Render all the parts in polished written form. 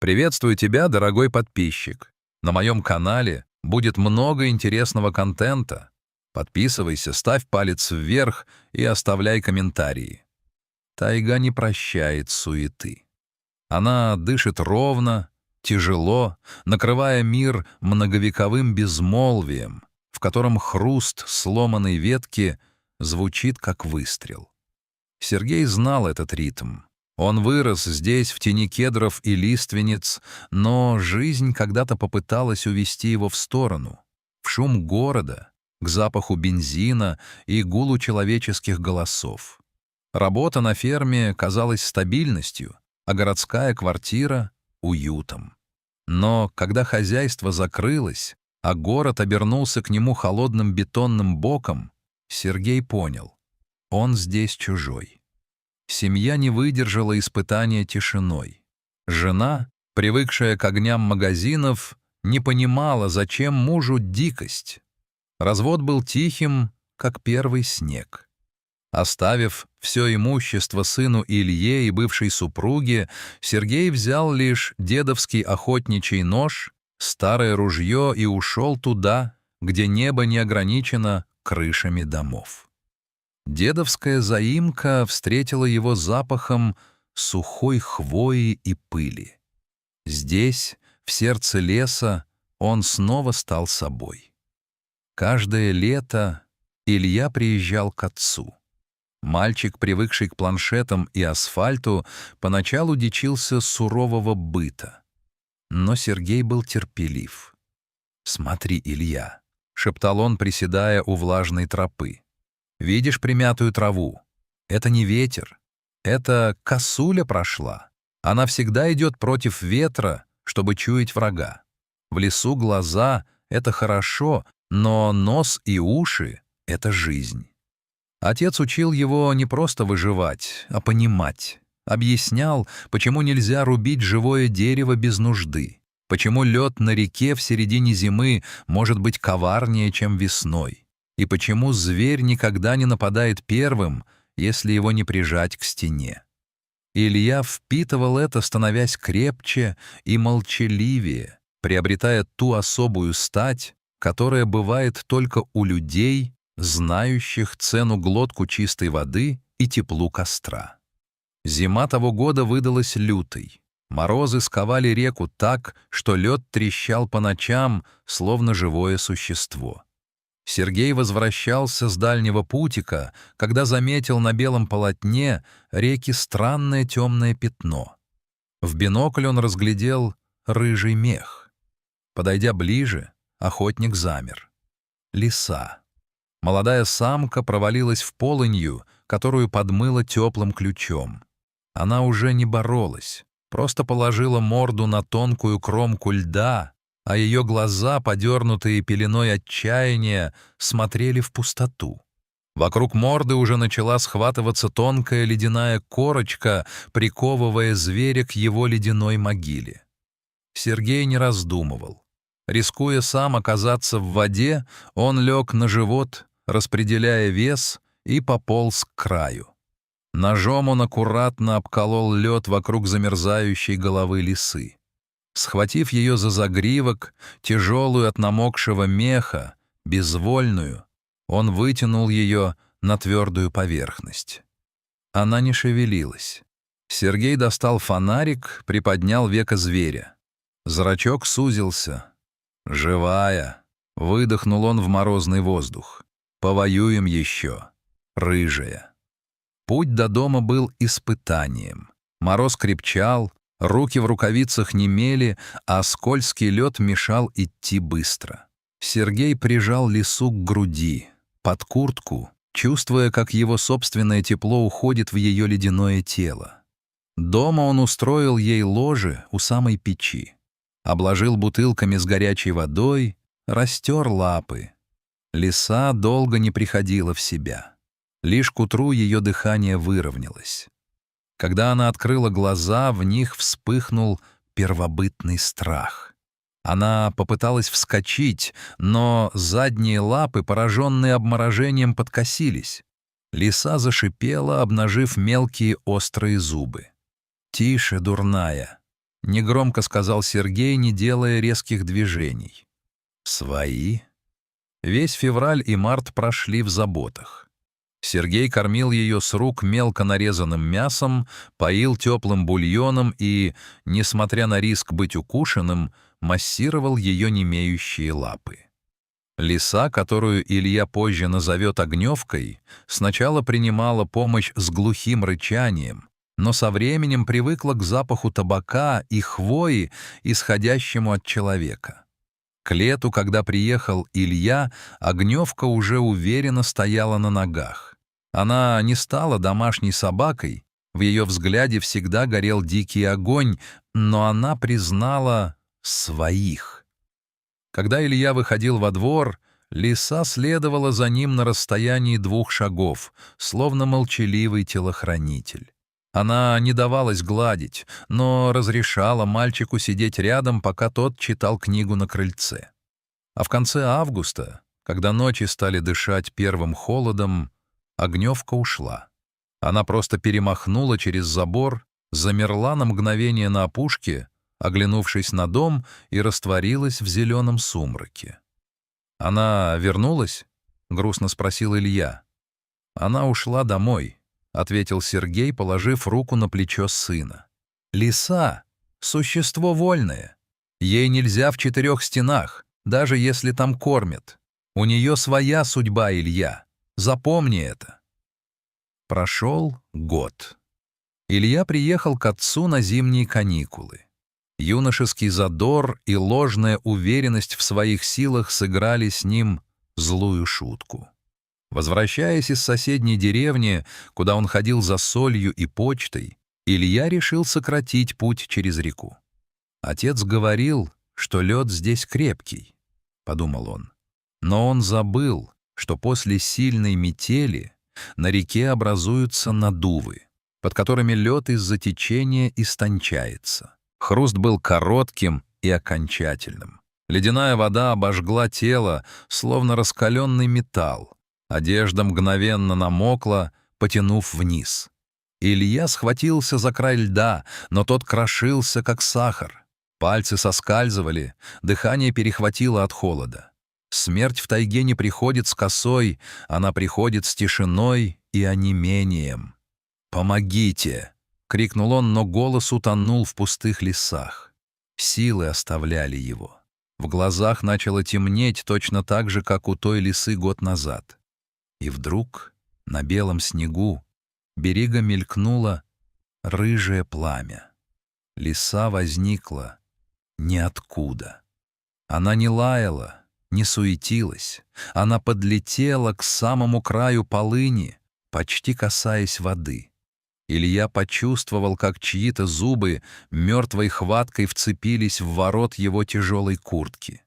Приветствую тебя, дорогой подписчик. На моем канале будет много интересного контента. Подписывайся, ставь палец вверх и оставляй комментарии. Тайга не прощает суеты. Она дышит ровно, тяжело, накрывая мир многовековым безмолвием, в котором хруст сломанной ветки звучит как выстрел. Сергей знал этот ритм. Он вырос здесь, в тени кедров и лиственниц, но жизнь когда-то попыталась увести его в сторону, в шум города, к запаху бензина и гулу человеческих голосов. Работа на ферме казалась стабильностью, а городская квартира — уютом. Но когда хозяйство закрылось, а город обернулся к нему холодным бетонным боком, Сергей понял — он здесь чужой. Семья не выдержала испытания тишиной. Жена, привыкшая к огням магазинов, не понимала, зачем мужу дикость. Развод был тихим, как первый снег. Оставив все имущество сыну Илье и бывшей супруге, Сергей взял лишь дедовский охотничий нож, старое ружье и ушел туда, где небо не ограничено крышами домов. Дедовская заимка встретила его запахом сухой хвои и пыли. Здесь, в сердце леса, он снова стал собой. Каждое лето Илья приезжал к отцу. Мальчик, привыкший к планшетам и асфальту, поначалу дичился сурового быта. Но Сергей был терпелив. «Смотри, Илья», — шептал он, приседая у влажной тропы. «Видишь примятую траву? Это не ветер. Это косуля прошла. Она всегда идет против ветра, чтобы чуять врага. В лесу глаза — это хорошо, но нос и уши — это жизнь». Отец учил его не просто выживать, а понимать. Объяснял, почему нельзя рубить живое дерево без нужды, почему лед на реке в середине зимы может быть коварнее, чем весной, и почему зверь никогда не нападает первым, если его не прижать к стене. Илья впитывал это, становясь крепче и молчаливее, приобретая ту особую стать, которая бывает только у людей, знающих цену глотку чистой воды и теплу костра. Зима того года выдалась лютой. Морозы сковали реку так, что лед трещал по ночам, словно живое существо. Сергей возвращался с дальнего путика, когда заметил на белом полотне реки странное темное пятно. В бинокль он разглядел рыжий мех. Подойдя ближе, охотник замер. Лиса. Молодая самка провалилась в полынью, которую подмыло теплым ключом. Она уже не боролась, просто положила морду на тонкую кромку льда, а ее глаза, подернутые пеленой отчаяния, смотрели в пустоту. Вокруг морды уже начала схватываться тонкая ледяная корочка, приковывая зверя к его ледяной могиле. Сергей не раздумывал. Рискуя сам оказаться в воде, он лег на живот, распределяя вес, и пополз к краю. Ножом он аккуратно обколол лед вокруг замерзающей головы лисы. Схватив ее за загривок, тяжелую от намокшего меха, безвольную, он вытянул ее на твердую поверхность. Она не шевелилась. Сергей достал фонарик, приподнял веко зверя. Зрачок сузился. «Живая!» — выдохнул он в морозный воздух. «Повоюем еще, рыжая». Путь до дома был испытанием. Мороз крепчал, руки в рукавицах немели, а скользкий лед мешал идти быстро. Сергей прижал лису к груди, под куртку, чувствуя, как его собственное тепло уходит в ее ледяное тело. Дома он устроил ей ложе у самой печи, обложил бутылками с горячей водой, растер лапы. Лиса долго не приходила в себя. Лишь к утру ее дыхание выровнялось. Когда она открыла глаза, в них вспыхнул первобытный страх. Она попыталась вскочить, но задние лапы, пораженные обморожением, подкосились. Лиса зашипела, обнажив мелкие острые зубы. «Тише, дурная!» — негромко сказал Сергей, не делая резких движений. «Свои?» Весь февраль и март прошли в заботах. Сергей кормил ее с рук мелко нарезанным мясом, поил теплым бульоном и, несмотря на риск быть укушенным, массировал ее немеющие лапы. Лиса, которую Илья позже назовет Огневкой, сначала принимала помощь с глухим рычанием, но со временем привыкла к запаху табака и хвои, исходящему от человека. К лету, когда приехал Илья, Огневка уже уверенно стояла на ногах. Она не стала домашней собакой, в ее взгляде всегда горел дикий огонь, но она признала своих. Когда Илья выходил во двор, лиса следовала за ним на расстоянии 2 шагов, словно молчаливый телохранитель. Она не давалась гладить, но разрешала мальчику сидеть рядом, пока тот читал книгу на крыльце. А в конце августа, когда ночи стали дышать первым холодом, Огневка ушла. Она просто перемахнула через забор, замерла на мгновение на опушке, оглянувшись на дом, и растворилась в зеленом сумраке. «Она вернулась?» — грустно спросил Илья. «Она ушла домой», — ответил Сергей, положив руку на плечо сына. «Лиса — существо вольное. Ей нельзя в 4 стенах, даже если там кормят. У нее своя судьба, Илья. Запомни это». Прошел год. Илья приехал к отцу на зимние каникулы. Юношеский задор и ложная уверенность в своих силах сыграли с ним злую шутку. Возвращаясь из соседней деревни, куда он ходил за солью и почтой, Илья решил сократить путь через реку. «Отец говорил, что лед здесь крепкий», — подумал он. Но он забыл, что после сильной метели на реке образуются надувы, под которыми лед из-за течения истончается. Хруст был коротким и окончательным. Ледяная вода обожгла тело, словно раскаленный металл. Одежда мгновенно намокла, потянув вниз. Илья схватился за край льда, но тот крошился, как сахар. Пальцы соскальзывали, дыхание перехватило от холода. Смерть в тайге не приходит с косой, она приходит с тишиной и онемением. «Помогите!» — крикнул он, но голос утонул в пустых лесах. Силы оставляли его. В глазах начало темнеть точно так же, как у той лисы год назад. И вдруг на белом снегу берега мелькнуло рыжее пламя. Лиса возникла ниоткуда. Она не лаяла, не суетилась. Она подлетела к самому краю полыни, почти касаясь воды. Илья почувствовал, как чьи-то зубы мертвой хваткой вцепились в ворот его тяжелой куртки.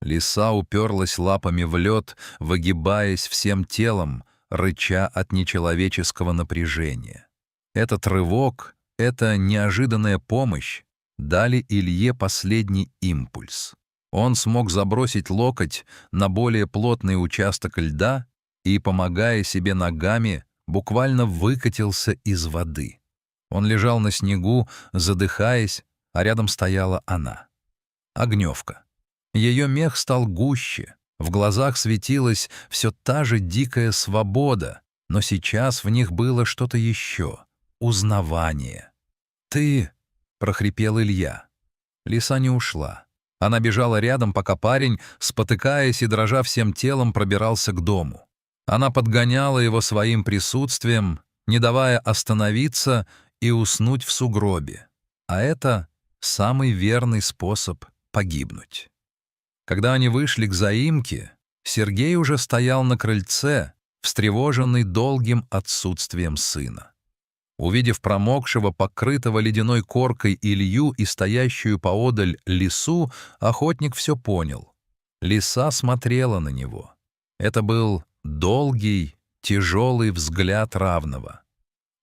Лиса уперлась лапами в лед, выгибаясь всем телом, рыча от нечеловеческого напряжения. Этот рывок, эта неожиданная помощь дали Илье последний импульс. Он смог забросить локоть на более плотный участок льда и, помогая себе ногами, буквально выкатился из воды. Он лежал на снегу, задыхаясь, а рядом стояла она. Огневка. Ее мех стал гуще, в глазах светилась все та же дикая свобода, но сейчас в них было что-то еще — узнавание. «Ты...» — прохрипел Илья. Лиса не ушла. Она бежала рядом, пока парень, спотыкаясь и дрожа всем телом, пробирался к дому. Она подгоняла его своим присутствием, не давая остановиться и уснуть в сугробе. А это самый верный способ погибнуть. Когда они вышли к заимке, Сергей уже стоял на крыльце, встревоженный долгим отсутствием сына. Увидев промокшего, покрытого ледяной коркой Илью и стоящую поодаль лису, охотник все понял. Лиса смотрела на него. Это был долгий, тяжелый взгляд равного.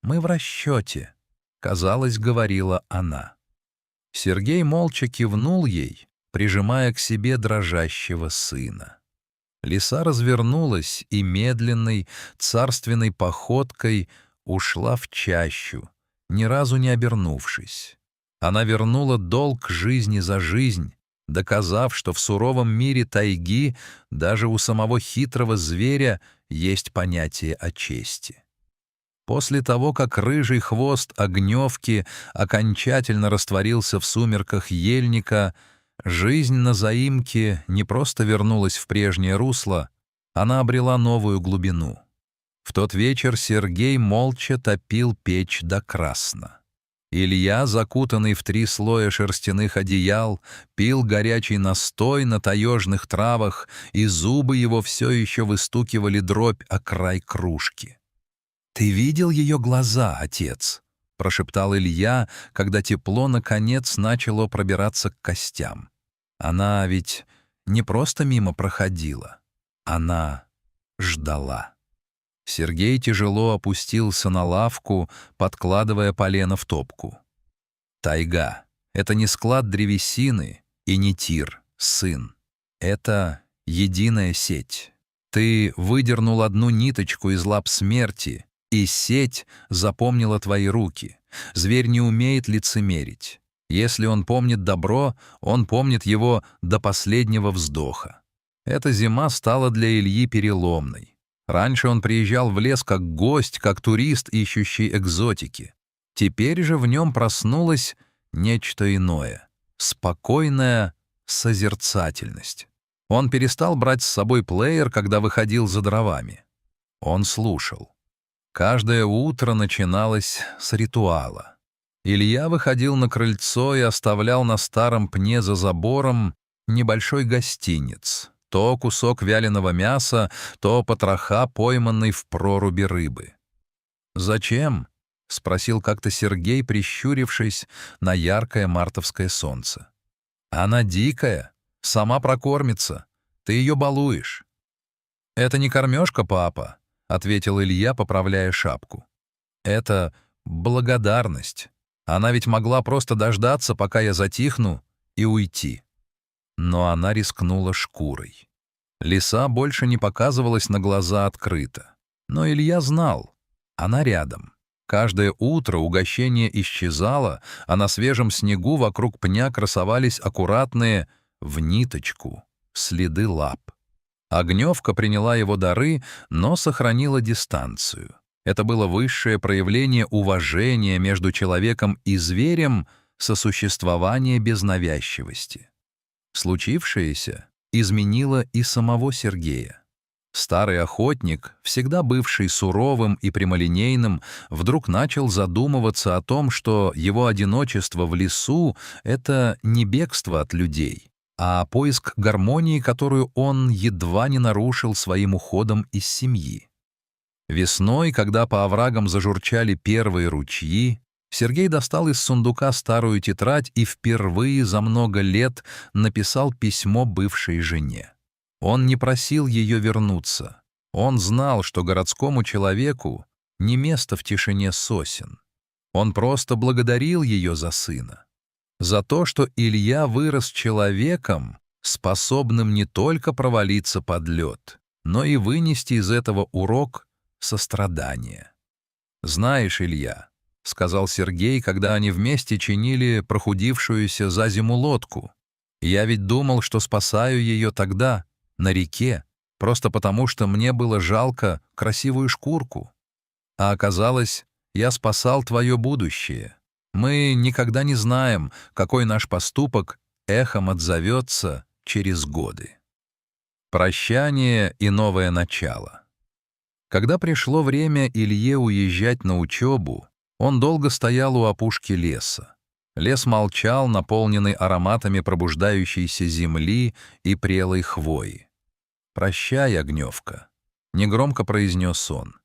«Мы в расчете», — казалось, говорила она. Сергей молча кивнул ей, прижимая к себе дрожащего сына. Лиса развернулась и медленной, царственной походкой ушла в чащу, ни разу не обернувшись. Она вернула долг жизни за жизнь, доказав, что в суровом мире тайги даже у самого хитрого зверя есть понятие о чести. После того, как рыжий хвост Огневки окончательно растворился в сумерках ельника, жизнь на заимке не просто вернулась в прежнее русло, она обрела новую глубину. В тот вечер Сергей молча топил печь до красна. Илья, закутанный в 3 слоя шерстяных одеял, пил горячий настой на таежных травах, и зубы его все еще выстукивали дробь о край кружки. «Ты видел ее глаза, отец?» — прошептал Илья, когда тепло, наконец, начало пробираться к костям. Она ведь не просто мимо проходила, она ждала. Сергей тяжело опустился на лавку, подкладывая полено в топку. «Тайга — это не склад древесины и не тир, сын. Это единая сеть. Ты выдернул одну ниточку из лап смерти, и сеть запомнила твои руки. Зверь не умеет лицемерить. Если он помнит добро, он помнит его до последнего вздоха. Эта зима стала для Ильи переломной. Раньше он приезжал в лес как гость, как турист, ищущий экзотики. Теперь же в нем проснулось нечто иное — спокойная созерцательность. Он перестал брать с собой плеер, когда выходил за дровами. Он слушал. Каждое утро начиналось с ритуала. Илья выходил на крыльцо и оставлял на старом пне за забором небольшой гостиниц. То кусок вяленого мяса, то потроха, пойманной в проруби рыбы. «Зачем?» — спросил как-то Сергей, прищурившись на яркое мартовское солнце. «Она дикая, сама прокормится, ты ее балуешь». «Это не кормежка, папа», — ответил Илья, поправляя шапку. «Это благодарность. Она ведь могла просто дождаться, пока я затихну, и уйти». Но она рискнула шкурой. Лиса больше не показывалась на глаза открыто. Но Илья знал, она рядом. Каждое утро угощение исчезало, а на свежем снегу вокруг пня красовались аккуратные, в ниточку, следы лап. Огневка приняла его дары, но сохранила дистанцию. Это было высшее проявление уважения между человеком и зверем, сосуществование без навязчивости. Случившееся изменило и самого Сергея. Старый охотник, всегда бывший суровым и прямолинейным, вдруг начал задумываться о том, что его одиночество в лесу — это не бегство от людей, а поиск гармонии, которую он едва не нарушил своим уходом из семьи. Весной, когда по оврагам зажурчали первые ручьи, Сергей достал из сундука старую тетрадь и впервые за много лет написал письмо бывшей жене. Он не просил ее вернуться. Он знал, что городскому человеку не место в тишине сосен. Он просто благодарил ее за сына. За то, что Илья вырос человеком, способным не только провалиться под лед, но и вынести из этого урок сострадания. «Знаешь, Илья», — сказал Сергей, когда они вместе чинили прохудившуюся за зиму лодку, «я ведь думал, что спасаю ее тогда, на реке, просто потому, что мне было жалко красивую шкурку. А оказалось, я спасал твое будущее. Мы никогда не знаем, какой наш поступок эхом отзовется через годы». Прощание и новое начало. Когда пришло время Илье уезжать на учебу, он долго стоял у опушки леса. Лес молчал, наполненный ароматами пробуждающейся земли и прелой хвои. «Прощай, Огневка», — негромко произнес он.